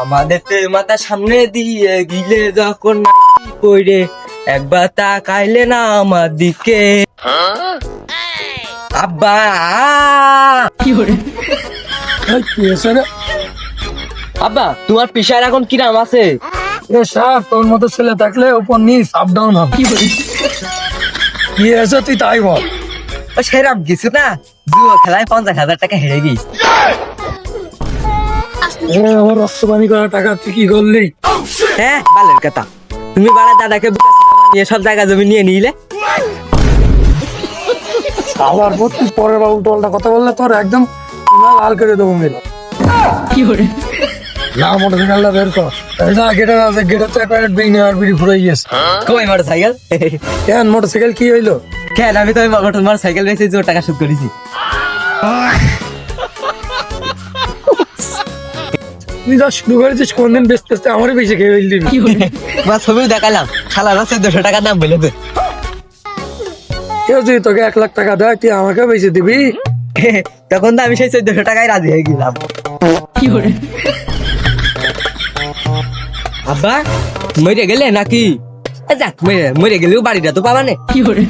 আমাদের মাথা সামনে দিয়ে গিলে যখন পড়ে একবার তাকাইলে না আমার দিকে আব্বা আব্বা তোমার পিসার এখন কিরাম আছে? সাপ তোর মতো ছেলে থাকলে উপর নিচ আপ ডাউন হবে। কি আছে তুই তাই বল। ও সেরাম কিছু না, জুয়ো খেলায় 50,000 টাকা হেরে গেছি। আমার রক্তপানি করা টাকা তুই কি করলি? হ্যাঁ ভালোর কথা, তুমি বাড়া দাদাকে নিয়ে সব জায়গা জমি নিয়ে নিলে। আবার তুই পরের বার উল্টো কথা বললে তোর একদম লাল করে দেবো মেরে। কি করে না মোটরসাইকেলটা বের কর। গেটের আছে, গেটের তো একটা বিড়ি আর বিড়ি ফুরাই গেছে। কই মোটরসাইকেল? কেন মোটরসাইকেল কি হইলো? কেন আমি তো মোটরসাইকেল বেচে জোর টাকা শোধ করেছি। তুই যা শুরু করেছিস কোনদিন বেচতে বেচতে আমারই বেশি খেয়ে ফেলবি। বা ছবিও দেখালাম, শালারা 1400 টাকা দাম বলে তো। কেউ যদি তোকে 1 লাখ টাকা দেয় তুই আমাকে বেশি দিবি? তখন তো আমি সেই 1400 টাকায় রাজি হয়ে গেলাম। কি করে আব্বা মরে গেলে নাকি? যাক মরে গেলেও বাড়িটা তো পাবা না। কি করে